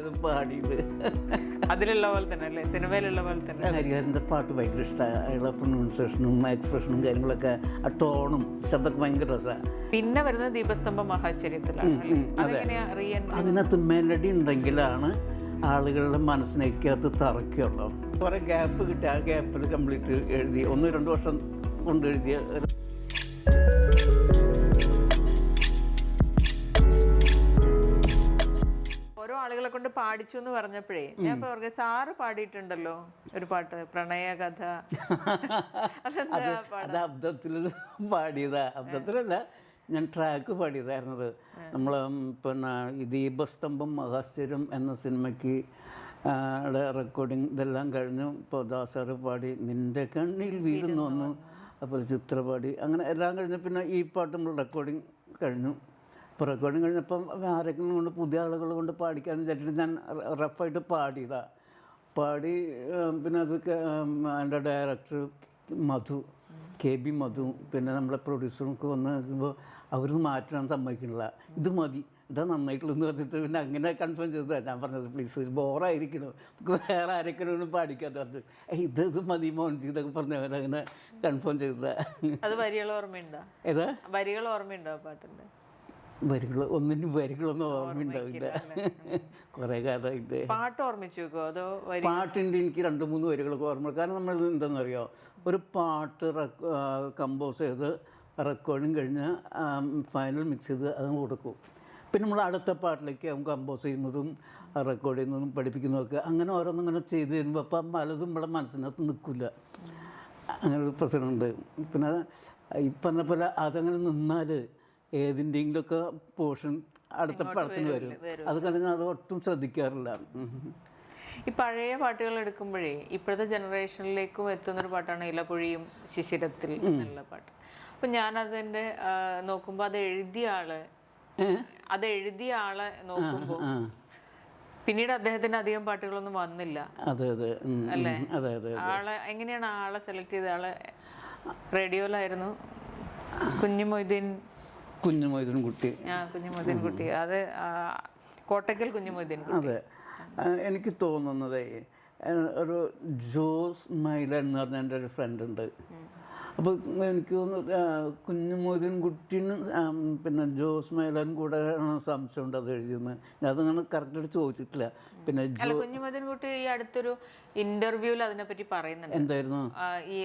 ഇത് പാടിയത് അതിലുള്ള പോലെ തന്നെ അല്ലേ, സിനിമയിലുള്ള പോലെ തന്നെ. ഹരിഹരൻ്റെ പാട്ട് ഭയങ്കര ഇഷ്ടമാണ്. അയാളുടെ പ്രൊനൗൺസിയേഷനും എക്സ്പ്രഷനും കാര്യങ്ങളൊക്കെ, ആ ടോണും ശബ്ദമൊക്കെ ഭയങ്കര രസമാണ്. പിന്നെ വരുന്നത് ദീപസ്തംഭം മഹാശ്ചര്യത്തിലാണ്. അതെങ്ങനെയാ അതിനകത്ത് മെലഡി ഉണ്ടെങ്കിലാണ് ആളുകളുടെ മനസ്സിനേക്കകത്ത് തറയ്ക്കുള്ളൂ. കുറേ ഗ്യാപ്പ് കിട്ടി, ആ ഗ്യാപ്പിൽ കംപ്ലീറ്റ് എഴുതി 1-2 വർഷം കൊണ്ട് എഴുതിയ ഓരോ ആളുകളെ കൊണ്ട് പാടിച്ചു എന്ന് പറഞ്ഞപ്പോഴേ ഞാൻ ഇപ്പൊ അവർക്ക് സാറ് പാടിയിട്ടുണ്ടല്ലോ ഒരു പാട്ട്, പ്രണയകഥ. അത് അബ്ദത്തിൽ പാടിയതാ. അബ്ദത്തിലല്ല, ഞാൻ ട്രാക്ക് പാടിയതായിരുന്നത്. നമ്മൾ പിന്നെ ഈ ദീപസ്തംഭം മഹാശ്ചര്യം എന്ന സിനിമയ്ക്ക് റെക്കോർഡിങ് ഇതെല്ലാം കഴിഞ്ഞു. ഇപ്പോൾ ദാസാറ് പാടി നിൻ്റെ കണ്ണിൽ വീഴുന്നു വന്നു, അപ്പോൾ ചിത്ര പാടി, അങ്ങനെ എല്ലാം കഴിഞ്ഞ് പിന്നെ ഈ പാട്ട് നമ്മൾ റെക്കോർഡിങ് കഴിഞ്ഞു. ഇപ്പോൾ റെക്കോർഡിങ് കഴിഞ്ഞപ്പം ആരെങ്കിലും കൊണ്ട് പുതിയ ആളുകൾ കൊണ്ട് പാടിക്കാമെന്ന് വിചാരിച്ചിട്ട് ഞാൻ റഫായിട്ട് പാടിയതാണ്. പാടി പിന്നെ അത് എൻ്റെ ഡയറക്ടർ മധു, KB മധു, പിന്നെ നമ്മളെ പ്രൊഡ്യൂസർക്ക് വന്ന് നോക്കുമ്പോൾ അവർ മാറ്റാൻ സമ്മതിക്കണില്ല. ഇത് മതി, ഇതാ നന്നായിട്ടുള്ളതെന്ന് പറഞ്ഞിട്ട് പിന്നെ അങ്ങനെ കൺഫേം ചെയ്തതാണ്. ഞാൻ പറഞ്ഞത് പ്ലീസ് ബോറായിരിക്കണം, നമുക്ക് വേറെ ആരെങ്കിലും പാടിക്കാത്ത പറഞ്ഞത് ഇത് മതി മോൻജി ഇതൊക്കെ പറഞ്ഞവരങ്ങനെ കൺഫേം ചെയ്തതാണ്. അത് വരികൾ ഓർമ്മയുണ്ടോ? ഏതാ വരികൾ ഓർമ്മയുണ്ടോ പാട്ടിൻ്റെ? വരികളൊന്നും ഓർമ്മയുണ്ടാവില്ല, കുറേ കാലമായിട്ട്. പാട്ട് ഓർമ്മിച്ചു വെക്കോ അതോ? പാട്ടിൻ്റെ എനിക്ക് 2-3 വരികളൊക്കെ ഓർമ്മ. കാരണം നമ്മൾ എന്താണെന്നറിയോ, ഒരു പാട്ട് കമ്പോസ് ചെയ്ത് റെക്കോർഡിങ് കഴിഞ്ഞ് ഫൈനൽ മിക്സ് ചെയ്ത് അത് കൊടുക്കും. പിന്നെ നമ്മൾ അടുത്ത പാട്ടിലേക്ക് കമ്പോസ് ചെയ്യുന്നതും റെക്കോർഡ് ചെയ്യുന്നതും പഠിപ്പിക്കുന്നതൊക്കെ അങ്ങനെ ഓരോന്നിങ്ങനെ ചെയ്ത് തരുമ്പോൾ അപ്പം പലതും ഇവിടെ മനസ്സിനകത്ത് നിൽക്കില്ല. അങ്ങനെ ഒരു പ്രശ്നമുണ്ട്. പിന്നെ ഈ പറഞ്ഞ പോലെ അതങ്ങനെ നിന്നാൽ ഏതിൻ്റെങ്കിലുമൊക്കെ പോർഷൻ അടുത്ത പടത്തിന് വരും. അത് കഴിഞ്ഞാൽ അത് ഒട്ടും ശ്രദ്ധിക്കാറില്ല. ഈ പഴയ പാട്ടുകൾ എടുക്കുമ്പോഴേ ഇപ്പോഴത്തെ ജനറേഷനിലേക്കും എത്തുന്നൊരു പാട്ടാണ് ഇലപൊഴിയും ശിശിരത്തിൽ എന്നുള്ള പാട്ട്. അപ്പം ഞാനതിൻ്റെ നോക്കുമ്പോൾ അത് എഴുതിയ ആളെ നോക്കുമ്പോൾ പിന്നീട് അദ്ദേഹത്തിന് അധികം പാട്ടുകളൊന്നും വന്നില്ല. അതെ അതെ അല്ലേ? ആളെ എങ്ങനെയാണ് ആളെ സെലക്ട് ചെയ്ത? ആളെ റേഡിയോയിലായിരുന്നു കുഞ്ഞുമൊയ്തീൻ കുട്ടി. കുഞ്ഞുമൊയ്തീൻ കുട്ടി, അത് കോട്ടക്കൽ കുഞ്ഞുമൊയ്തീൻ. അതെ, എനിക്ക് തോന്നുന്നത് ഒരു ജോസ് മൈലൻ എന്ന് പറഞ്ഞ എൻ്റെ ഒരു ഫ്രണ്ട് ഉണ്ട്. അപ്പോൾ എനിക്ക് തോന്നുന്നു കുഞ്ഞുമൊയ്തീൻ കുട്ടീനും പിന്നെ ജോസ് മൈലൻ കൂടെ സംശയമുണ്ട് അത് എഴുതിയെന്ന്. ഞാൻ അതങ്ങനെ കറക്റ്റായിട്ട് ചോദിച്ചിട്ടില്ല. പിന്നെ കുഞ്ഞുമൊയ്തീൻ കുട്ടി ഈ അടുത്തൊരു ഇന്റർവ്യൂവിൽ അതിനെപ്പറ്റി പറയുന്നുണ്ട്. എന്തായിരുന്നു? ഈ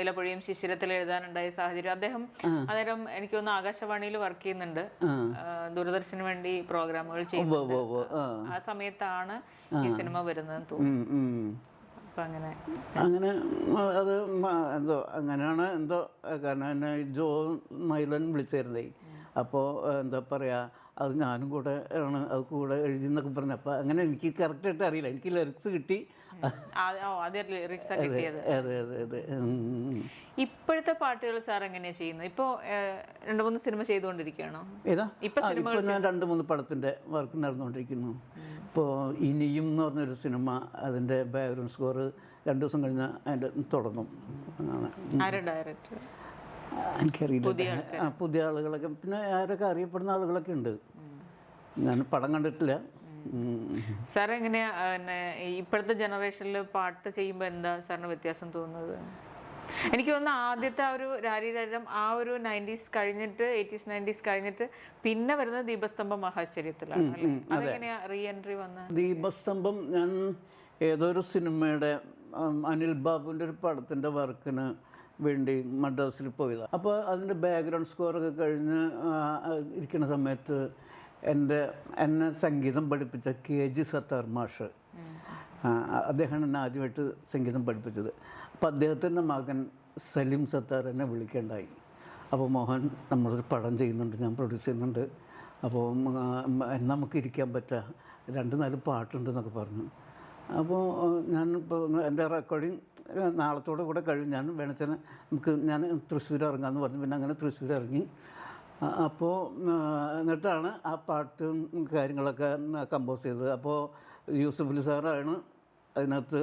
ഇലപൊഴിയും ശിശിരത്തിൽ എഴുതാനുണ്ടായ സാഹചര്യം. അദ്ദേഹം അന്നേരം എനിക്ക് തോന്നുന്നു ആകാശവാണിയിൽ വർക്ക് ചെയ്യുന്നുണ്ട്, ദൂരദർശന് വേണ്ടി പ്രോഗ്രാമുകൾ ചെയ്യുന്നുണ്ട്. ആ സമയത്താണ് ഈ സിനിമ വരുന്നതെന്ന് തോന്നുന്നു. അങ്ങനെ അത് അങ്ങനെയാണ് എന്തോ. കാരണം എന്നെ ജോ മൈലൻ വിളിച്ചായിരുന്നേ. അപ്പോൾ എന്താ പറയുക, അത് ഞാനും കൂടെ ആണ് അത് കൂടെ എഴുതി എന്നൊക്കെ പറഞ്ഞു. അപ്പോൾ അങ്ങനെ എനിക്ക് കറക്റ്റായിട്ട് അറിയില്ല. എനിക്ക് ലിറിക്സ് കിട്ടി. അതെ, അതെ. ഇപ്പോഴത്തെ പാട്ടുകൾ സാർ എങ്ങനെയാ ചെയ്യുന്നത്? ഇപ്പോൾ 2-3 സിനിമ ചെയ്തുകൊണ്ടിരിക്കുകയാണോ? ഇപ്പോൾ ഞാൻ 2-3 പടത്തിൻ്റെ വർക്ക് നടന്നുകൊണ്ടിരിക്കുന്നു. ഇപ്പോൾ ഇനിയും എന്ന് പറഞ്ഞൊരു സിനിമ, അതിൻ്റെ ബാക്ക്ഗ്രൗണ്ട് സ്കോർ 2 ദിവസം കഴിഞ്ഞാൽ അതിൻ്റെ തുടങ്ങും. എനിക്കറിയില്ല, പുതിയ ആളുകളൊക്കെ, പിന്നെ ആരൊക്കെ അറിയപ്പെടുന്ന ആളുകളൊക്കെ ഉണ്ട്. ഞാൻ പടം കണ്ടിട്ടില്ല. സാർ എങ്ങനെയാ ഇപ്പോഴത്തെ ജനറേഷനിൽ പാട്ട് ചെയ്യുമ്പോൾ എന്താ സാറിന് വ്യത്യാസം തോന്നുന്നത്? എനിക്ക് തോന്നുന്നു ആദ്യത്തെ ആ ഒരു രാരീരം ആ ഒരു 90s കഴിഞ്ഞിട്ട് 80s 90s കഴിഞ്ഞിട്ട് പിന്നെ വരുന്നത് ദീപസ്തംഭം മഹാശ്ചര്യത്തിലാണ്. അതെങ്ങനെയാ റീ എൻട്രി വന്നത്? ദീപസ്തംഭം ഞാൻ ഏതൊരു സിനിമയുടെ അനിൽ ബാബുവിൻ്റെ ഒരു പടത്തിൻ്റെ വർക്കിന് വേണ്ടി മദ്രാസിൽ പോയതാണ്. അപ്പോൾ അതിൻ്റെ ബാക്ക്ഗ്രൗണ്ട് സ്കോറൊക്കെ കഴിഞ്ഞ് ഇരിക്കുന്ന സമയത്ത് എന്നെ സംഗീതം പഠിപ്പിച്ച KG സത്താർ മാഷ്, അദ്ദേഹമാണ് എന്നെ ആദ്യമായിട്ട് സംഗീതം പഠിപ്പിച്ചത്. അപ്പോൾ അദ്ദേഹത്തിൻ്റെ മകൻ സലീം സത്താർ എന്നെ വിളിക്കേണ്ടായി. അപ്പോൾ മോഹൻ, നമ്മളൊരു പടം ചെയ്യുന്നുണ്ട്, ഞാൻ പ്രൊഡ്യൂസ് ചെയ്യുന്നുണ്ട്, അപ്പോൾ നമുക്ക് ഇരിക്കാൻ പറ്റുക, 2-4 പാട്ടുണ്ടെന്നൊക്കെ പറഞ്ഞു. അപ്പോൾ ഞാനിപ്പോൾ എൻ്റെ റെക്കോർഡിങ് നാളത്തോടെ കൂടെ കഴിയും, ഞാൻ വേണച്ചാൽ ഞാൻ തൃശ്ശൂർ ഇറങ്ങാമെന്ന് പറഞ്ഞു. പിന്നെ അങ്ങനെ തൃശ്ശൂർ ഇറങ്ങി. അപ്പോൾ എന്നിട്ടാണ് ആ പാട്ടും കാര്യങ്ങളൊക്കെ കമ്പോസ് ചെയ്തത്. അപ്പോൾ യൂസഫ് അലി സാറാണ് അതിനകത്ത്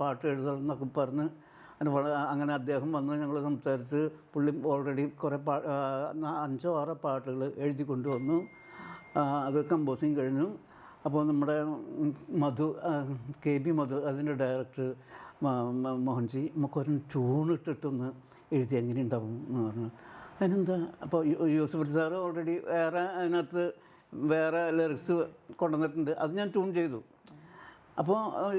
പാട്ട് എഴുതണമെന്നൊക്കെ പറഞ്ഞ് അങ്ങനെ അദ്ദേഹം വന്ന് ഞങ്ങൾ സംസാരിച്ച് പുള്ളി ഓൾറെഡി കുറേ 5-6 പാട്ടുകൾ എഴുതി കൊണ്ടുവന്നു. അത് കമ്പോസിങ് കഴിഞ്ഞു. അപ്പോൾ നമ്മുടെ മധു KB മധു അതിൻ്റെ ഡയറക്ടർ മോഹൻജി നമുക്കൊരു ട്യൂണിട്ടിട്ടൊന്ന് എഴുതി എങ്ങനെ ഉണ്ടാവും എന്ന് പറഞ്ഞു. അതിനെന്താ അപ്പോൾ യൂസഫ് അലി സാറ് ഓൾറെഡി വേറെ അതിനകത്ത് വേറെ ലിറിക്സ് കൊണ്ടുവന്നിട്ടുണ്ട്, അത് ഞാൻ ട്യൂൺ ചെയ്തു. അപ്പോൾ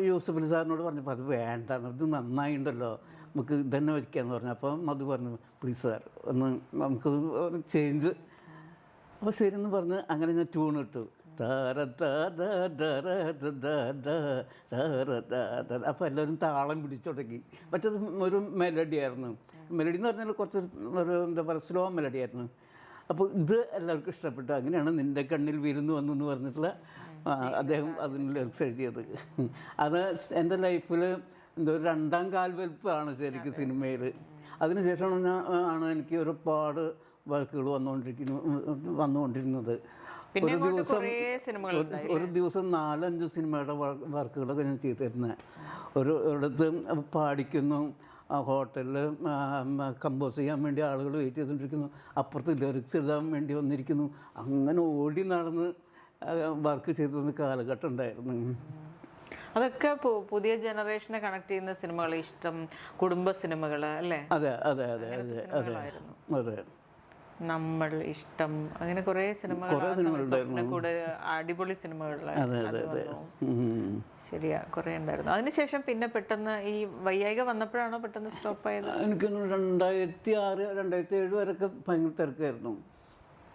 യൂസഫ് അലി സാറിനോട് പറഞ്ഞപ്പോൾ അത് വേണ്ട, ഇത് നന്നായിട്ടുണ്ടല്ലോ, നമുക്ക് ഇതന്നെ വയ്ക്കാമെന്ന് പറഞ്ഞു. അപ്പോൾ മധു പറഞ്ഞു പ്ലീസ് സാർ ഒന്ന് നമുക്ക് ഒരു ചേഞ്ച്. അപ്പോൾ ശരിയെന്ന് പറഞ്ഞ് അങ്ങനെ ഞാൻ ട്യൂൺ ഇട്ടു. അപ്പോൾ എല്ലാവരും താളം പിടിച്ചു തുടങ്ങി. മറ്റത് ഒരു മെലഡി ആയിരുന്നു. മെലഡി എന്ന് പറഞ്ഞാൽ കുറച്ച് ഒരു എന്താ പറയുക സ്ലോ മെലഡി ആയിരുന്നു. അപ്പോൾ ഇത് എല്ലാവർക്കും ഇഷ്ടപ്പെട്ടു. അങ്ങനെയാണ് നിൻ്റെ കണ്ണിൽ വിരുന്ന് വന്നു എന്ന് പറഞ്ഞിട്ടുള്ള അദ്ദേഹം അതിന് ലിറിക്സ് എഴുതിയത്. അത് എൻ്റെ ലൈഫിൽ എന്തോ ഒരു രണ്ടാം കാൽവെൽപ്പാണ് ശരിക്കും സിനിമയിൽ. അതിനുശേഷം ആണ് എനിക്ക് ഒരുപാട് വർക്കുകൾ വന്നുകൊണ്ടിരുന്നത്. ഒരു ദിവസം 4-5 സിനിമയുടെ വർക്കുകളൊക്കെ ഞാൻ ചെയ്തിരുന്നത്. ഒരിടത്ത് പാടിക്കുന്നു, ഹോട്ടലിൽ കമ്പോസ് ചെയ്യാൻ വേണ്ടി ആളുകൾ വെയിറ്റ് ചെയ്തുകൊണ്ടിരിക്കുന്നു, അപ്പുറത്ത് ലിറിക്സ് എഴുതാൻ വേണ്ടി വന്നിരിക്കുന്നു. അങ്ങനെ ഓടി നടന്ന് വർക്ക് ചെയ്തിരുന്ന കാലഘട്ടം ഉണ്ടായിരുന്നു. അതൊക്കെ പുതിയ ജനറേഷനെ കണക്ട് ചെയ്യുന്ന സിനിമകൾ, ഇഷ്ടം, കുടുംബ സിനിമകൾ അല്ലേ? അതെ അതെ അതെ അതെ അതെ അതെ. നമ്മൾ, ഇഷ്ടം, അങ്ങനെ കുറേ സിനിമകൾ, കൂടെ അടിപൊളി സിനിമകൾ ശരിയാ കുറേ ഉണ്ടായിരുന്നു. അതിനുശേഷം പിന്നെ പെട്ടെന്ന് ഈ വൈയായിക വന്നപ്പോഴാണോ പെട്ടെന്ന് സ്റ്റോപ്പ് ആയത്? എനിക്ക് 2006, 2007 വരെയൊക്കെ ഭയങ്കര തിരക്കായിരുന്നു.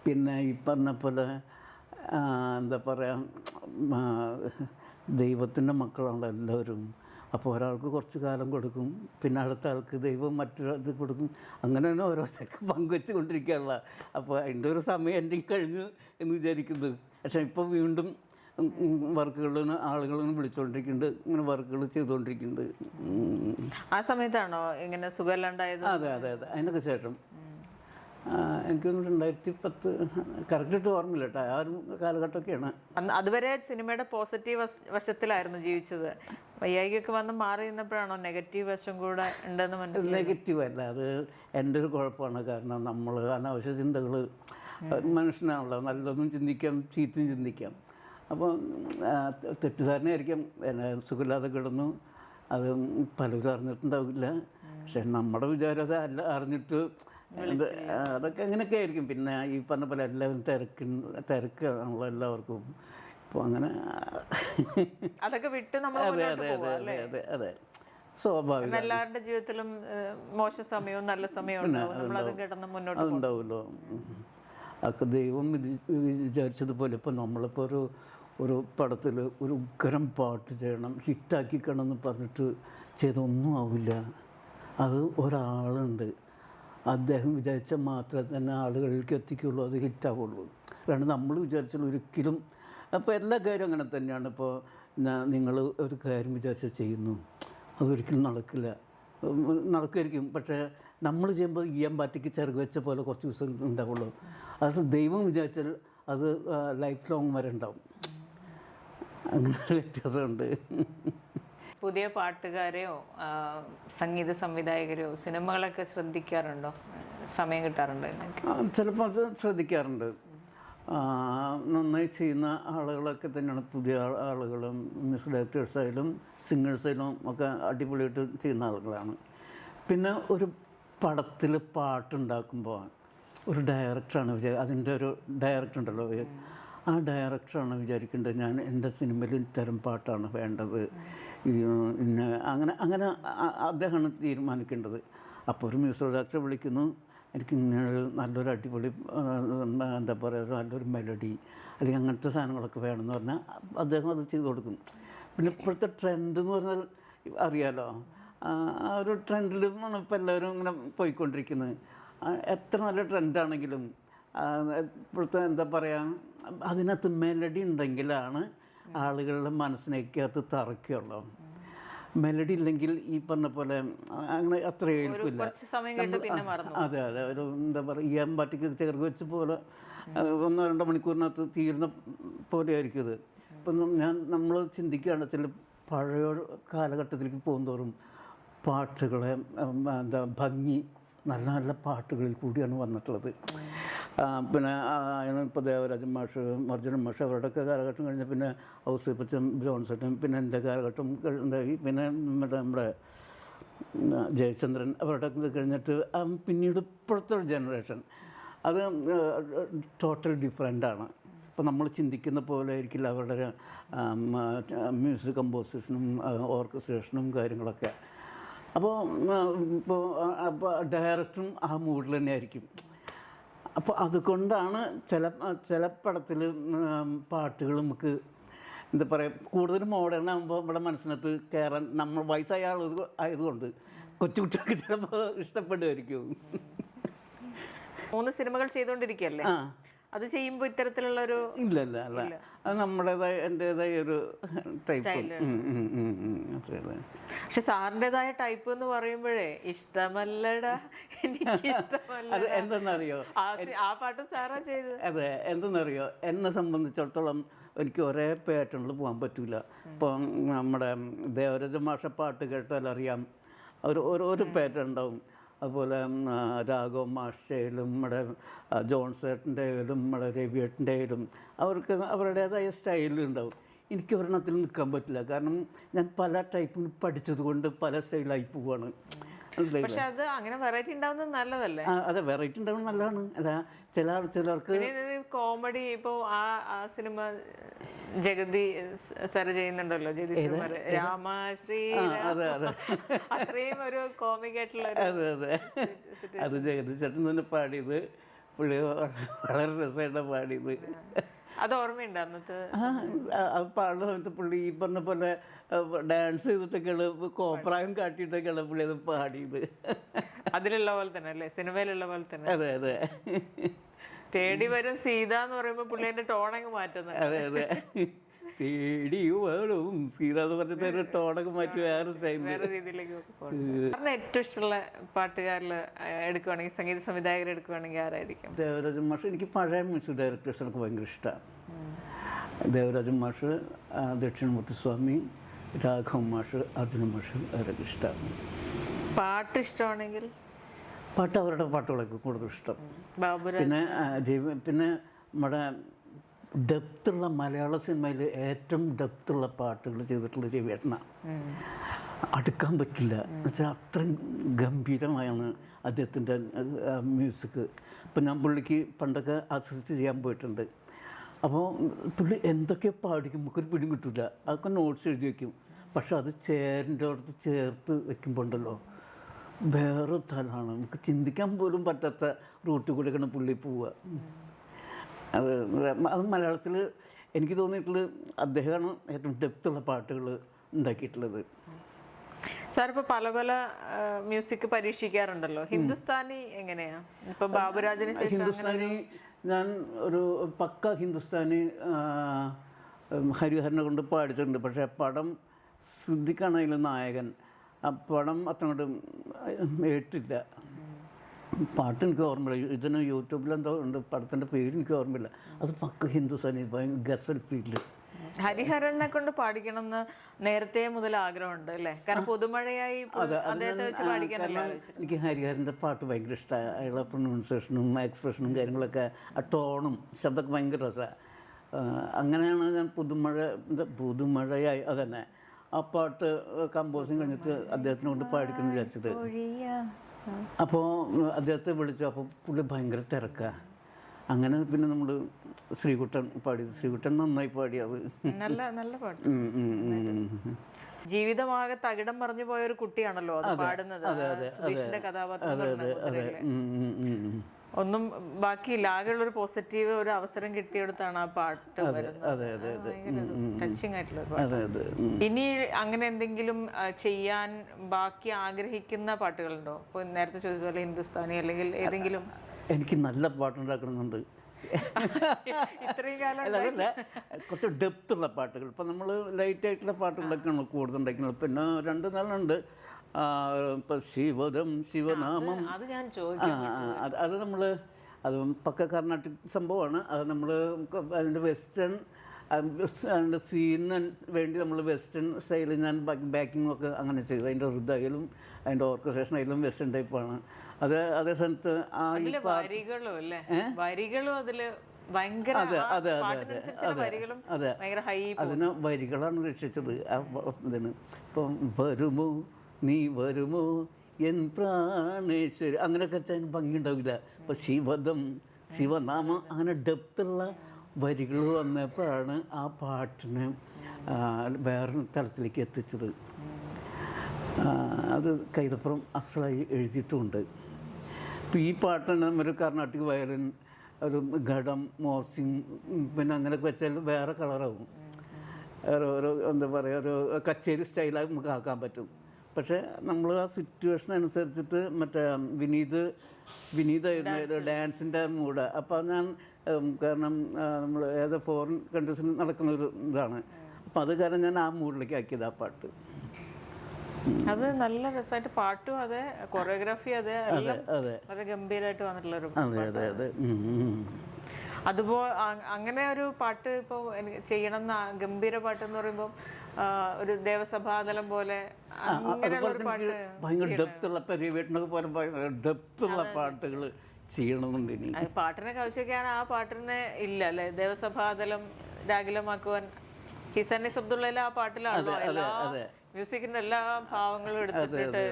പിന്നെ ഈ പറഞ്ഞ പോലെ എന്താ പറയുക, ദൈവത്തിൻ്റെ മക്കളാണല്ലോ എല്ലാവരും. അപ്പോൾ ഒരാൾക്ക് കുറച്ച് കാലം കൊടുക്കും, പിന്നെ അടുത്ത ആൾക്ക് ദൈവം മറ്റൊരു കൊടുക്കും, അങ്ങനെ തന്നെ ഓരോരുത്തർക്ക് പങ്കുവെച്ച് കൊണ്ടിരിക്കുകയുള്ള. അപ്പോൾ അതിൻ്റെ ഒരു സമയം എൻ്റെ കഴിഞ്ഞു എന്ന് വിചാരിക്കുന്നത്. പക്ഷേ ഇപ്പോൾ വീണ്ടും വർക്കുകളിൽ ആളുകളൊന്നും വിളിച്ചുകൊണ്ടിരിക്കുന്നുണ്ട്, ഇങ്ങനെ വർക്കുകൾ ചെയ്തുകൊണ്ടിരിക്കുന്നുണ്ട്. ആ സമയത്താണോ ഇങ്ങനെ സുഖമില്ലാണ്ടായത്? അതെ അതെ അതെ, അതിനൊക്കെ ശേഷം എനിക്കൊന്ന് 2010 കറക്റ്റായിട്ട് ഓർമ്മയില്ല കേട്ടോ, ആ ഒരു കാലഘട്ടമൊക്കെയാണ്. അതുവരെ സിനിമയുടെ പോസിറ്റീവ് വശത്തിലായിരുന്നു ജീവിച്ചത്. വൈയായികൊക്കെ വന്ന് മാറി നിന്നപ്പോഴാണോ നെഗറ്റീവ് വശം കൂടെ ഉണ്ടെന്ന് മനസ്സിലായി? നെഗറ്റീവ് അല്ല, അത് എൻ്റെ ഒരു കുഴപ്പമാണ്. കാരണം നമ്മൾ അനാവശ്യ ചിന്തകൾ, മനുഷ്യനാണല്ലോ, നല്ലതൊന്നും ചിന്തിക്കാം, ചീത്തയും ചിന്തിക്കാം. അപ്പോൾ തെറ്റിദ്ധാരണയായിരിക്കാം, സുഖമില്ലാതെ കിടന്നു, അത് പലരും അറിഞ്ഞിട്ടുണ്ടാവില്ല. പക്ഷെ നമ്മുടെ വിചാരം അത് അല്ല, അറിഞ്ഞിട്ട് അതൊക്കെ അങ്ങനെയൊക്കെ ആയിരിക്കും. പിന്നെ ഈ പറഞ്ഞ പോലെ എല്ലാവരും തിരക്കാണല്ലോ എല്ലാവർക്കും. ഇപ്പോൾ അങ്ങനെ അതൊക്കെ വിട്ട് നമ്മൾ അതെ അതെ അതെ അതെ അതെ അതെ സ്വാഭാവികം. എല്ലാവരുടെ ജീവിതത്തിലും മോശം സമയവും നല്ല സമയവും അതുണ്ടാവുമല്ലോ. അതൊക്കെ ദൈവം വിചാരിച്ചതുപോലെ. ഇപ്പോൾ നമ്മളിപ്പോൾ ഒരു പടത്തിൽ ഒരു ഉഗ്രം പാട്ട് ചെയ്യണം, ഹിറ്റാക്കിക്കണം എന്ന് പറഞ്ഞിട്ട് ചെയ്തൊന്നും ആവില്ല. അത് ഒരാളുണ്ട്, അദ്ദേഹം വിചാരിച്ചാൽ മാത്രമേ തന്നെ ആളുകളിലേക്ക് എത്തിക്കുള്ളൂ, അത് ഹിറ്റാവുള്ളൂ. കാരണം നമ്മൾ വിചാരിച്ചാൽ ഒരിക്കലും. അപ്പോൾ എല്ലാ കാര്യവും അങ്ങനെ തന്നെയാണ്. ഇപ്പോൾ നിങ്ങൾ ഒരു കാര്യം വിചാരിച്ചാൽ ചെയ്യുന്നു, അതൊരിക്കലും നടക്കുമായിരിക്കും. പക്ഷേ നമ്മൾ ചെയ്യുമ്പോൾ ഈയമ്പാറ്റിക്ക് ചിറക് വെച്ച പോലെ കുറച്ച് ദിവസം ഉണ്ടാവുള്ളൂ. അത് ദൈവം വിചാരിച്ചാൽ അത് ലൈഫ് ലോങ് വരെ ഉണ്ടാവും. അങ്ങനെ ഒരു വ്യത്യാസമുണ്ട്. പുതിയ പാട്ടുകാരെയോ സംഗീത സംവിധായകരെയോ സിനിമകളൊക്കെ ശ്രദ്ധിക്കാറുണ്ടോ? സമയം കിട്ടാറുണ്ടോ? ചിലപ്പോൾ അത് ശ്രദ്ധിക്കാറുണ്ട്. നന്നായി ചെയ്യുന്ന ആളുകളൊക്കെ തന്നെയാണ് പുതിയ ആളുകളും. മ്യൂസിക് ഡയറക്ടേഴ്സായാലും സിംഗേഴ്സായാലും ഒക്കെ അടിപൊളിയായിട്ട് ചെയ്യുന്ന ആളുകളാണ്. പിന്നെ ഒരു പടത്തിൽ പാട്ടുണ്ടാക്കുമ്പോൾ ഒരു ഡയറക്ടറാണ് അതിൻ്റെ ഒരു ഡയറക്ടർ ഉണ്ടല്ലോ, ആ ഡയറക്ടറാണ് വിചാരിക്കേണ്ടത് ഞാൻ എൻ്റെ സിനിമയിൽ ഇത്തരം പാട്ടാണ് വേണ്ടത്, അങ്ങനെ അങ്ങനെ അദ്ദേഹമാണ് തീരുമാനിക്കേണ്ടത്. അപ്പോൾ ഒരു മ്യൂസിക് ഡയറക്ടറെ വിളിക്കുന്നു, എനിക്ക് ഇങ്ങനെ നല്ലൊരു അടിപൊളി എന്താ പറയുക നല്ലൊരു മെലഡി അല്ലെങ്കിൽ അങ്ങനത്തെ സാധനങ്ങളൊക്കെ വേണമെന്ന് പറഞ്ഞാൽ അദ്ദേഹം അത് ചെയ്ത് കൊടുക്കും. പിന്നെ ഇപ്പോഴത്തെ ട്രെൻഡ് എന്ന് പറഞ്ഞാൽ അറിയാലോ, ആ ഒരു ട്രെൻഡിലാണ് ഇപ്പോൾ എല്ലാവരും ഇങ്ങനെ പോയിക്കൊണ്ടിരിക്കുന്നത്. എത്ര നല്ല ട്രെൻഡാണെങ്കിലും ഇപ്പോഴത്തെ എന്താ പറയുക, അതിനകത്ത് മെലഡി ഉണ്ടെങ്കിലാണ് ആളുകളുടെ മനസ്സിനേക്കകത്ത് തറയ്ക്കുള്ളൂ. മെലഡി ഇല്ലെങ്കിൽ ഈ പറഞ്ഞ പോലെ അങ്ങനെ അത്ര ഏൽക്കില്ല. അതെ അതെ, ഒരു എന്താ പറയുക ഈയമ്പാറ്റിക്ക് ചേർത്ത് വെച്ച പോലെ 1-2 മണിക്കൂറിനകത്ത് തീരുന്ന പോലെ ആയിരിക്കും ഇത്. ഇപ്പം നമ്മൾ ചിന്തിക്കുകയാണ് ചില പഴയ കാലഘട്ടത്തിലേക്ക് പോകുന്തോറും പാട്ടുകളെ എന്താ ഭംഗി നല്ല നല്ല പാട്ടുകളിൽ കൂടിയാണ് വന്നിട്ടുള്ളത്. പിന്നെ ഇപ്പോൾ ദേവരാജൻ മാഷ്, അർജുനൻ മാഷ് അവരുടെയൊക്കെ കാലഘട്ടം കഴിഞ്ഞ് പിന്നെ ഔസേപ്പച്ചൻ, ജോൺസൺ, പിന്നെ എൻ്റെ കാലഘട്ടം എന്തായി, പിന്നെ നമ്മുടെ ജയചന്ദ്രൻ അവരുടെ ഇത് കഴിഞ്ഞിട്ട് പിന്നീട് ഇപ്പോഴത്തെ ജനറേഷൻ അത് ടോട്ടൽ ഡിഫറെൻ്റാണ്. ഇപ്പോൾ നമ്മൾ ചിന്തിക്കുന്ന പോലെ ആയിരിക്കില്ല അവരുടെ മ്യൂസിക് കമ്പോസിഷനും ഓർക്കസ്ട്രേഷനും കാര്യങ്ങളൊക്കെ. അപ്പോൾ ഡയറക്ടറും ആ മൂഡിൽ തന്നെ ആയിരിക്കും. അപ്പോൾ അതുകൊണ്ടാണ് ചില പടത്തിൽ പാട്ടുകൾ നമുക്ക് എന്താ പറയുക കൂടുതൽ മോഡേൺ ആകുമ്പോൾ നമ്മുടെ മനസ്സിനകത്ത് കയറാൻ നമ്മൾ വയസ്സായ ആൾ ആയതുകൊണ്ട് കൊച്ചുകുട്ടികൾക്ക് ചിലപ്പോൾ ഇഷ്ടപ്പെടുമായിരിക്കും. 3 സിനിമകൾ ചെയ്തുകൊണ്ടിരിക്കുകയല്ലേ, അത് ചെയ്യുമ്പോൾ ഇത്തരത്തിലുള്ളൊരു ഇല്ല അത് നമ്മുടേതായ എൻ്റേതായ ഒരു ടൈപ്പ്. പക്ഷെ സാറിൻ്റെതായ ടൈപ്പ് എന്ന് പറയുമ്പോഴേ ഇഷ്ടമല്ലടാ എനിക്ക് ഇഷ്ടമല്ല, അത് എന്തെന്നറിയോ, ആ പാട്ടും സാറാ ചെയ്തത്. അതെ, എന്തെന്നറിയോ, എന്നെ സംബന്ധിച്ചിടത്തോളം എനിക്ക് ഒരേ പാറ്റേണിൽ പോകാൻ പറ്റില്ല. ഇപ്പം നമ്മുടെ ദേവരാജ മാഷ പാട്ട് കേട്ടാൽ അറിയാം ഒരു പാറ്റേൺ ഉണ്ടാവും. അതുപോലെ രാഘവ മാഷയിലും നമ്മുടെ ജോൺസേട്ടൻ്റെ ആയാലും നമ്മുടെ രവിയേട്ടൻ്റെ ആയാലും അവർക്ക് അവരുടേതായ സ്റ്റൈലുണ്ടാവും. എനിക്ക് ഒരെണ്ണത്തിൽ നിൽക്കാൻ പറ്റില്ല, കാരണം ഞാൻ പല ടൈപ്പിൽ പഠിച്ചത് കൊണ്ട് പല സ്റ്റൈലായി പോവാണ്. പക്ഷെ അത് അങ്ങനെ വെറൈറ്റി ഉണ്ടാവുന്നത് നല്ലതല്ലേ? അതെ, വെറൈറ്റി ഉണ്ടാവുന്നത് നല്ലതാണ്. അല്ല ചിലർക്ക് കോമഡി ഇപ്പോൾ ആ സിനിമ ജഗതി സാറ് ചെയ്യുന്നുണ്ടല്ലോ, ജഗതി ശ്രീകുമാർ, രാമശ്രീ, അത്രയും ഒരു കോമിക് ആയിട്ടുള്ള. അത് ജഗതി ചേട്ടൻ തന്നെ പാടിയത്, പുള്ളി വളരെ രസമായിട്ടാണ് പാടിയത്. അത് ഓർമ്മയുണ്ട് അന്നത്തെ പാടുന്ന സമയത്ത് പുള്ളി ഈ പറഞ്ഞ പോലെ ഡാൻസ് ചെയ്തിട്ടൊക്കെയാണ്, കോപ്രായം കാട്ടിയിട്ടൊക്കെയാണ് പുള്ളി അത് പാടിയത്. അതിലുള്ള പോലെ തന്നെ അല്ലേ, സിനിമയിലുള്ള പോലെ തന്നെ. അതെ തേടി വരും സീത എന്ന് പറയുമ്പോൾ പുള്ളി അതിന്റെ ടോണങ്ങ് മാറ്റുന്നത്. അതെ തേടി വരും സീത എന്ന് പറഞ്ഞിട്ട് ടോണൊക്കെ മാറ്റി വേറെ രീതിയിലേക്ക്. ഏറ്റവും ഇഷ്ടമുള്ള പാട്ടുകാരിൽ എടുക്കുവാണെങ്കിൽ, സംഗീത സംവിധായകർ എടുക്കുവാണെങ്കിൽ ആരായിരിക്കും? ദേവരാജൻ മാഷ്. എനിക്ക് പഴയ മ്യൂസിക് ഡയറക്ടേഴ്സ് എനിക്ക് ഭയങ്കര ഇഷ്ടമാണ്. ദേവരാജൻ മാഷ്, ദക്ഷിണമൂർത്തിസ്വാമി, രാഘവ മാഷ്, അർജുനൻ മാഷ് അവരൊക്കെ ഇഷ്ടമാണ്. പാട്ട് ഇഷ്ടമാണെങ്കിൽ അവരുടെ പാട്ടുകളൊക്കെ കൂടുതൽ ഇഷ്ടം. പിന്നെ നമ്മുടെ ഡെപ്തുള്ള മലയാള സിനിമയിൽ ഏറ്റവും ഡെപ്തുള്ള പാട്ടുകൾ ചെയ്തിട്ടുള്ള രവിയേട്ടനാണ്. അടുക്കാൻ പറ്റില്ല എന്നുവെച്ചാൽ അത്രയും ഗംഭീരമായാണ് അദ്ദേഹത്തിൻ്റെ മ്യൂസിക്. ഇപ്പം ഞാൻ പുള്ളിക്ക് പണ്ടൊക്കെ അസിസ്റ്റ് ചെയ്യാൻ പോയിട്ടുണ്ട്. അപ്പോൾ പുള്ളി എന്തൊക്കെ പാടിക്കും നമുക്കൊരു പിടിയും കിട്ടില്ല. അതൊക്കെ നോട്ട്സ് എഴുതി വയ്ക്കും. പക്ഷെ അത് ചേരിൻ്റെ അടുത്ത് ചേർത്ത് വെക്കുമ്പോൾ ഉണ്ടല്ലോ വേറെ തലമാണ്. നമുക്ക് ചിന്തിക്കാൻ പോലും പറ്റാത്ത റൂട്ടിൽ കൂടെയൊക്കെയാണ് പുള്ളി പോവുക. അത് മലയാളത്തിൽ എനിക്ക് തോന്നിയിട്ടുള്ളത് അദ്ദേഹമാണ് ഏറ്റവും ഡെപ്തുള്ള പാട്ടുകൾ ഉണ്ടാക്കിയിട്ടുള്ളത്. സാർ ഇപ്പോൾ പല മ്യൂസിക് പരീക്ഷിക്കാറുണ്ടല്ലോ, ഹിന്ദുസ്ഥാനി എങ്ങനെയാ? ഇപ്പോൾ ബാബുരാജിന് ശേഷം ഹിന്ദുസ്ഥാനി ഞാൻ ഒരു പക്ക ഹിന്ദുസ്ഥാനി ഹരിഹരനെ കൊണ്ട് പാടിച്ചിട്ടുണ്ട്. പക്ഷേ പടം സിദ്ദിഖാണ് അതിൽ നായകൻ. ആ പടം അത്ര കൊണ്ട് ഏറ്റില്ല. പാട്ട് എനിക്ക് ഓർമ്മയില്ല. ഇതിന് യൂട്യൂബിലെന്തോ ഉണ്ട്, പടത്തിൻ്റെ പേര് എനിക്ക് ഓർമ്മയില്ല. അത് പക്ക ഹിന്ദുസ്ഥാനി ഭയങ്കര ഗസൽ ഫീൽഡ്. ഹരിഹരനെ കൊണ്ട് പാടിക്കണം എന്ന് നേരത്തെ മുതൽ ആഗ്രഹമുണ്ട് അല്ലേ? കാരണം പുതുമഴയായി അദ്ദേഹത്തെ വെച്ച് പാടിക്കാനല്ല. എനിക്ക് ഹരിഹരൻ്റെ പാട്ട് ഭയങ്കര ഇഷ്ടമാണ്. അയാളുടെ പ്രൊനൗൺസിയേഷനും എക്സ്പ്രഷനും കാര്യങ്ങളൊക്കെ, ആ ടോണും ശബ്ദമൊക്കെ ഭയങ്കര രസമാണ്. അങ്ങനെയാണ് ഞാൻ പുതുമഴയായി അതന്നെ ആ പാട്ട് കമ്പോസിങ് കഴിഞ്ഞിട്ട് അദ്ദേഹത്തിനെ കൊണ്ട് പാടിക്കണം വിചാരിച്ചത്. അപ്പോൾ അദ്ദേഹത്തെ വിളിച്ചു. അപ്പോൾ പുള്ളി ഭയങ്കര തിരക്കാണ്. അങ്ങനെ പിന്നെ നമ്മൾ ശ്രീകുട്ടൻ പാടിയത്. ശ്രീകുട്ടൻ നന്നായി പാടിയത്. നല്ല പാട്ട്. ജീവിതമാകെ തകിടം പറഞ്ഞു പോയ ഒരു കുട്ടിയാണല്ലോ അത് പാടുന്നത്. സുധീഷിന്റെ കഥാപാത്രം ഒന്നും ബാക്കിയില്ല, ആകെയുള്ളൊരു പോസിറ്റീവ് ഒരു അവസരം കിട്ടിയെടുത്താണ് ആ പാട്ട് ടച്ചിങ് ആയിട്ടുള്ള പാട്ട്. ഇനി അങ്ങനെ എന്തെങ്കിലും ചെയ്യാൻ ബാക്കി ആഗ്രഹിക്കുന്ന പാട്ടുകളുണ്ടോ? ഇപ്പോൾ നേരത്തെ ചോദിച്ചതുപോലെ ഹിന്ദുസ്ഥാനി അല്ലെങ്കിൽ ഏതെങ്കിലും? എനിക്ക് നല്ല പാട്ടുണ്ടാക്കണമെന്നുണ്ട്. ഇത്രയും കാലം അതല്ല, കുറച്ച് ഡെപ്തുള്ള പാട്ടുകൾ. ഇപ്പം നമ്മൾ ലൈറ്റായിട്ടുള്ള പാട്ടുകളൊക്കെയാണ് കൂടുതൽ ഉണ്ടാക്കുന്നത്. പിന്നെ 2 നാളുണ്ട്. ഇപ്പം ശിവനാമം, അത് നമ്മൾ അത് പക്ക കർണാട്ടിക് സംഭവമാണ്. അത് നമ്മൾ അതിൻ്റെ വെസ്റ്റേൺ അതിൻ്റെ സീനിന് വേണ്ടി നമ്മൾ വെസ്റ്റേൺ സ്റ്റൈലിൽ ഞാൻ ബാക്കിങ്ങൊക്കെ അങ്ങനെ ചെയ്തു. അതിൻ്റെ ഹൃദയായാലും അതിൻ്റെ ഓർക്കസ്ട്രേഷൻ ആയാലും വെസ്റ്റേൺ ടൈപ്പാണ്. അതേ സ്ഥാനത്ത് അതില് വരികളും അല്ലേ, വരികളും അതില് ഭയങ്കര പാട്ടിനനുസരിച്ചുള്ള വരികളും ഭയങ്കര ഹൈ. അതിന് വരികളാണ് രക്ഷിച്ചത് ഇതിന്. ഇപ്പം വരുമോ നീ വരുമോ എൻ പ്രാണേശ്വരി അങ്ങനെയൊക്കെ വെച്ചാൽ അതിന് ഭംഗി ഉണ്ടാവില്ല. ഇപ്പം ശിവദം ശിവനാമം അങ്ങനെ ഡെപ്തുള്ള വരികൾ വന്നപ്പോഴാണ് ആ പാട്ടിനെ വേറൊരു തലത്തിലേക്ക് എത്തിച്ചത്. അത് കൈതപ്പുറം അസലായി എഴുതിയിട്ടുമുണ്ട്. ഇപ്പം ഈ പാട്ടിന് ഒരു കർണാട്ടിക് വയലിൻ, ഒരു ഘടം, മോർസിങ്, പിന്നെ അങ്ങനെയൊക്കെ വെച്ചാൽ വേറെ കളറാവും. ഒരു എന്താ പറയുക, ഒരു കച്ചേരി സ്റ്റൈലായി നമുക്ക് ആക്കാൻ പറ്റും. പക്ഷേ നമ്മൾ ആ സിറ്റുവേഷൻ അനുസരിച്ചിട്ട് മറ്റേ വിനീതായിരുന്നു ഡാൻസിൻ്റെ മൂഡ്. അപ്പോൾ ഞാൻ കാരണം നമ്മൾ ഏത് ഫോറിൻ കൺട്രീസിൽ നടക്കുന്ന ഒരു ഇതാണ്. അപ്പം അത് കാരണം ഞാൻ ആ മൂഡിലേക്ക് ആക്കിയത് ആ പാട്ട്. അത് നല്ല രസമായിട്ട് പാട്ടും അതെ, കൊറിയോഗ്രാഫി അതെ, വളരെ ഗംഭീരമായിട്ട് വന്നിട്ടുള്ളൊരു. അതുപോലെ അങ്ങനെ ഒരു പാട്ട് ഇപ്പോൾ എനിക്ക് ചെയ്യണം എന്ന് ഗംഭീര പാട്ട് എന്ന് പറയുമ്പോൾ ഒരു ദേവസഭാതലം പോലെ ഭയങ്കര ഡെപ്തുള്ള പരിവേട്ടനൊക്കെ പോലെ ഭയങ്കര ഡെപ്തുള്ള പാട്ടുകൾ ചെയ്യണമെന്നുണ്ട്. ഇനി പാട്ടിനെ കവിച്ചൊക്കെയാണ് ആ പാട്ടിനെ ഇല്ല അല്ലേ, ദേവസഭാതലം രാഗിലമാക്കുവാൻ ഹിസനി അബ്ദുള്ള ആ പാട്ടിലാണല്ലോ എല്ലാ മ്യൂസിക്കിന്റെ എല്ലാ ഭാവങ്ങളും എടുത്തിട്ട്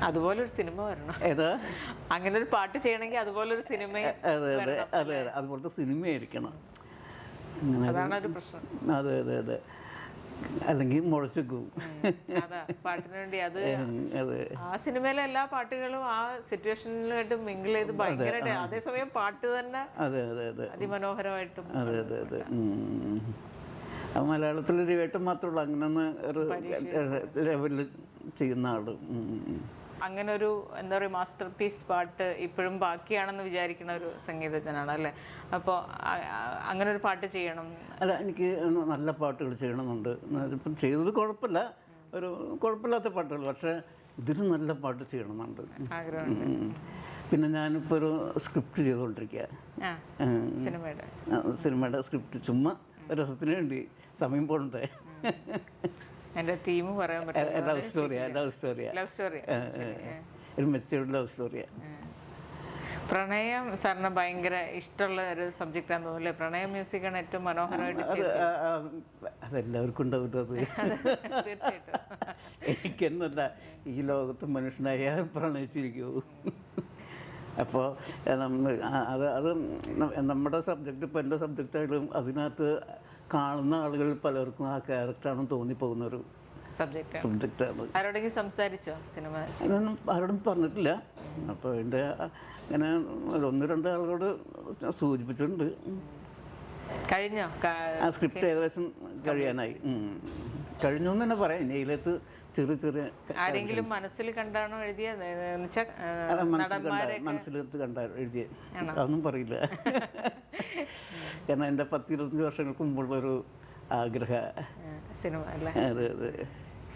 അതുപോലെ ഒരു സിനിമ വരണം. അങ്ങനെ ഒരു പാട്ട് ചെയ്യണമെങ്കിൽ അതുപോലെ ഒരു സിനിമ, അതുപോലത്തെ സിനിമയായിരിക്കണം. അതാണ് ഒരു പ്രശ്നം. അതെ, അല്ലെങ്കിൽ മുളച്ചേക്കും പാട്ടിന് വേണ്ടി. അത് ആ സിനിമയിലെ എല്ലാ പാട്ടുകളും ആ സിറ്റുവേഷനിലായിട്ട് മിങ്കിൾ ചെയ്ത് ഭയങ്കരമായിട്ട്, അതേസമയം പാട്ട് തന്നെ അതിമനോഹരമായിട്ടും. അതെ. മലയാളത്തിലൊരു വേട്ടം മാത്രമേ ഉള്ളൂ അങ്ങനെ ഒരു ലെവലിൽ ചെയ്യുന്ന ആള്. അങ്ങനെ ഒരു എന്താ പറയുക മാസ്റ്റർ പീസ് പാട്ട് ഇപ്പോഴും ബാക്കിയാണെന്ന് വിചാരിക്കുന്ന ഒരു സംഗീതജ്ഞനാണ് അല്ലേ. അപ്പോൾ അങ്ങനെ ഒരു പാട്ട് ചെയ്യണം. അല്ല, എനിക്ക് നല്ല പാട്ടുകൾ ചെയ്യണമെന്നുണ്ട്. ഇപ്പം ചെയ്തത് കുഴപ്പമില്ല, ഒരു കുഴപ്പമില്ലാത്ത പാട്ടുകൾ, പക്ഷേ ഇതിന് നല്ല പാട്ട് ചെയ്യണമെന്നുണ്ട് ആഗ്രഹമുണ്ട്. പിന്നെ ഞാനിപ്പോൾ ഒരു സ്ക്രിപ്റ്റ് ചെയ്തുകൊണ്ടിരിക്കുക, സിനിമയുടെ സ്ക്രിപ്റ്റ്. ചുമ്മാ രസത്തിന് വേണ്ടി, സമയം പോകണ്ടേ. എൻ്റെ തീം പറയാൻ പറ്റില്ല. ലവ് സ്റ്റോറിയാ, ഒരു മെച്ചൂർഡ് ലവ് സ്റ്റോറിയാ. പ്രണയം സാറിന് ഭയങ്കര ഇഷ്ടമുള്ള ഒരു സബ്ജക്റ്റാന്ന് തോന്നുന്നു. പ്രണയം മ്യൂസിക്കാണ് ഏറ്റവും മനോഹരമായിട്ട്. അതെല്ലാവർക്കും ഉണ്ടാവില്ല അത്. തീർച്ചയായിട്ടും. എനിക്കെന്നല്ല, ഈ ലോകത്ത് മനുഷ്യനായ പ്രണയിച്ചിരിക്കൂ. അപ്പോൾ അത് നമ്മുടെ സബ്ജക്റ്റ്, ഇപ്പോൾ എൻ്റെ സബ്ജക്റ്റായാലും അതിനകത്ത് കാണുന്ന ആളുകൾ പലർക്കും ആ ക്യാരക്ടറാണെന്ന് തോന്നിപ്പോകുന്ന ഒരു സബ്ജക്റ്റാണ്. ആരോടെങ്കിലും സംസാരിച്ചോ സിനിമ? ആരോടും പറഞ്ഞിട്ടില്ല. അപ്പോൾ എൻ്റെ ഇങ്ങനെ 1-2 ആളുകളോട് സൂചിപ്പിച്ചിട്ടുണ്ട്. കഴിഞ്ഞോ? ആ സ്ക്രിപ്റ്റ് ഏകദേശം കഴിയാനായി. കഴിഞ്ഞു എന്ന് തന്നെ പറയാം. ഇതിനകത്ത് ചെറിയ ആരെങ്കിലും മനസ്സിൽ കണ്ടാണോ എഴുതിയത്? മനസ്സിലെടുത്ത് കണ്ടാ എഴുതിയത് അതൊന്നും പറയില്ല. കാരണം എൻ്റെ 10-25 വർഷങ്ങൾക്ക് മുമ്പുള്ളൊരു ആഗ്രഹ സിനിമ അല്ലേ. അതെ.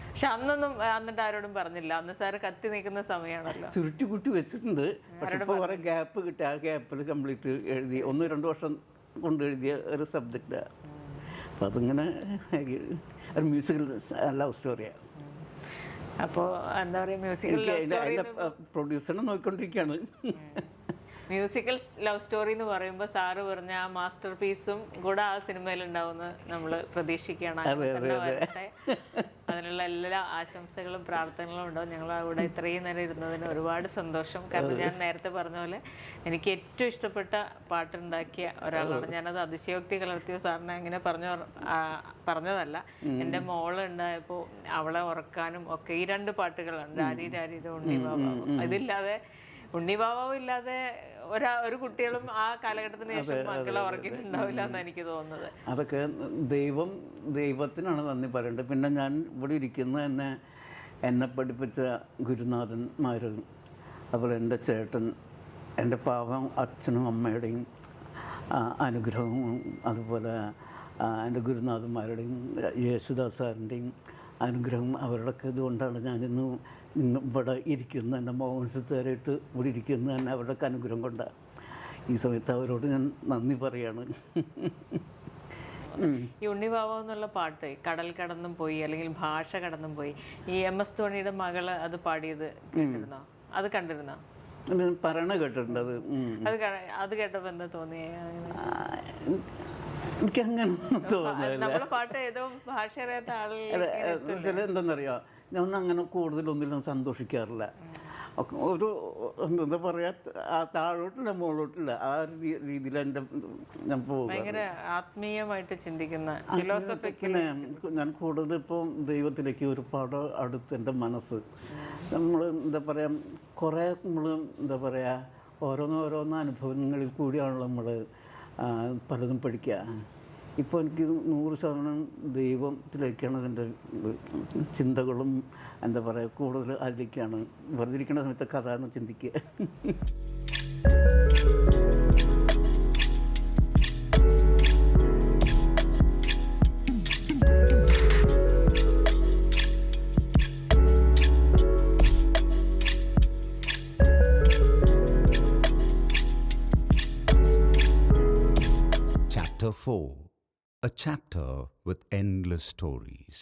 പക്ഷെ അന്നൊന്നും എന്നിട്ട് ആരോടും പറഞ്ഞില്ല. അന്ന് സാറ് കത്തി നിൽക്കുന്ന സമയമാണല്ലോ. ചുരുട്ടി കുട്ടി വെച്ചിട്ടുണ്ട്. പക്ഷെ ഇപ്പോൾ കുറേ ഗ്യാപ്പ് കിട്ടി. ആ ഗ്യാപ്പിൽ കംപ്ലീറ്റ് എഴുതി 1-2 വർഷം കൊണ്ട് എഴുതിയ ഒരു സബ്ജക്റ്റാണ്. അപ്പം അതിങ്ങനെ ഒരു മ്യൂസിക്കൽ ലവ് സ്റ്റോറിയാണ്. അപ്പോൾ എന്താ പറയുക, മ്യൂസിക്കൽ പ്രൊഡ്യൂസറിനെ നോക്കിക്കൊണ്ടിരിക്കുകയാണ്. മ്യൂസിക്കൽ ലവ് സ്റ്റോറി എന്ന് പറയുമ്പോൾ സാറ് പറഞ്ഞ ആ മാസ്റ്റർ പീസും കൂടെ ആ സിനിമയിൽ ഉണ്ടാവുമെന്ന് നമ്മൾ പ്രതീക്ഷിക്കുകയാണ്. അതിനുള്ള എല്ലാ ആശംസകളും പ്രാർത്ഥനകളും ഉണ്ടാവും. ഞങ്ങൾ അവിടെ ഇത്രയും നേരം ഇരുന്നതിന് ഒരുപാട് സന്തോഷം. കാരണം ഞാൻ നേരത്തെ പറഞ്ഞ പോലെ എനിക്ക് ഏറ്റവും ഇഷ്ടപ്പെട്ട പാട്ടുണ്ടാക്കിയ ഒരാളാണ്. ഞാനത് അതിശയോക്തി കലർത്തിയോ സാറിനെ അങ്ങനെ പറഞ്ഞതല്ല. എൻ്റെ മോള് ഉണ്ടായപ്പോൾ അവളെ ഉറക്കാനും ഒക്കെ ഈ 2 പാട്ടുകളാണ്, രാരി രാരിയുടെ ഉണ്ണിബാബാവും. ഇതില്ലാതെ, ഉണ്ണിബാബാവും ഇല്ലാതെ ഒരു കുട്ടികളും ആ കാലഘട്ടത്തിന് ശേഷം മക്കളെ ഉറക്കിയിട്ടുണ്ടാവില്ല എന്നാണ് എനിക്ക് തോന്നുന്നത്. അതൊക്കെ ദൈവത്തിനാണ് നന്ദി പറയേണ്ടത്. പിന്നെ ഞാൻ ഇവിടെ ഇരിക്കുന്നത് തന്നെ എന്നെ പഠിപ്പിച്ച ഗുരുനാഥന്മാരും, അതുപോലെ എൻ്റെ ചേട്ടൻ, എൻ്റെ പാവം അച്ഛനും അമ്മയുടെയും അനുഗ്രഹവും, അതുപോലെ എൻ്റെ ഗുരുനാഥന്മാരുടെയും യേശുദാസ് സാറിൻ്റെയും അനുഗ്രഹം, അവരുടെയൊക്കെ ഇതുകൊണ്ടാണ് ഞാനിന്ന് ഇവിടെ ഇരിക്കുന്നത്. എൻ്റെ മോഹൻസിത്താരായിട്ട് ഇവിടെ ഇരിക്കുന്നത് തന്നെ അവരുടെയൊക്കെ അനുഗ്രഹം കൊണ്ടാണ്. ഈ സമയത്ത് അവരോട് ഞാൻ നന്ദി പറയാണ്. തോന്നുന്നു. ഈ ഉണ്ണിവാവ എന്നുള്ള പാട്ട് കടൽ കടന്നും പോയി അല്ലെങ്കിൽ ഭാഷ കടന്നും പോയി, ഈ MS ധോണിയുടെ മകള് അത് പാടിയത് കേട്ടിരുന്നോ? അത് കണ്ടിരുന്നോ? പറയണ കേട്ടിട്ടുണ്ട് അത്. അത് കേട്ടപ്പോ എന്താ തോന്നിയേ? എനിക്കങ്ങനെ തോന്നില്ല. നമ്മളെ പാട്ട് ഏതോ ഭാഷ അറിയാത്ത ആളുകൾ എന്താണെന്നറിയോ, ഞാൻ അങ്ങനെ കൂടുതലൊന്നിലും സന്തോഷിക്കാറില്ല. ഒരു എന്താ പറയുക, താഴോട്ടില്ല മുകളോട്ടില്ല, ആ ഒരു രീതിയിൽ ഞാൻ പോകും. ഭയങ്കര ആത്മീയമായിട്ട് ചിന്തിക്കുന്ന ഫിലോസഫിക്കൽ. ഞാൻ കൂടുതൽ ഇപ്പോൾ ദൈവത്തിലേക്ക് ഒരുപാട് അടുത്ത് എൻ്റെ മനസ്സ്. നമ്മൾ എന്താ പറയുക, കുറേ നമ്മൾ എന്താ പറയുക, ഓരോന്നോരോന്ന് അനുഭവങ്ങളിൽ കൂടിയാണല്ലോ നമ്മൾ പലതും പഠിക്കുക. ഇപ്പോൾ എനിക്ക് 100% ദൈവത്തിലേക്കാണ് എൻ്റെ ചിന്തകളും എന്താ പറയുക, കൂടുതൽ അതിലേക്കാണ്. വെറുതെ ഇരിക്കുന്ന സമയത്ത് കഥ എന്ന് ചിന്തിക്കുക. Chapter 4. A chapter with endless stories.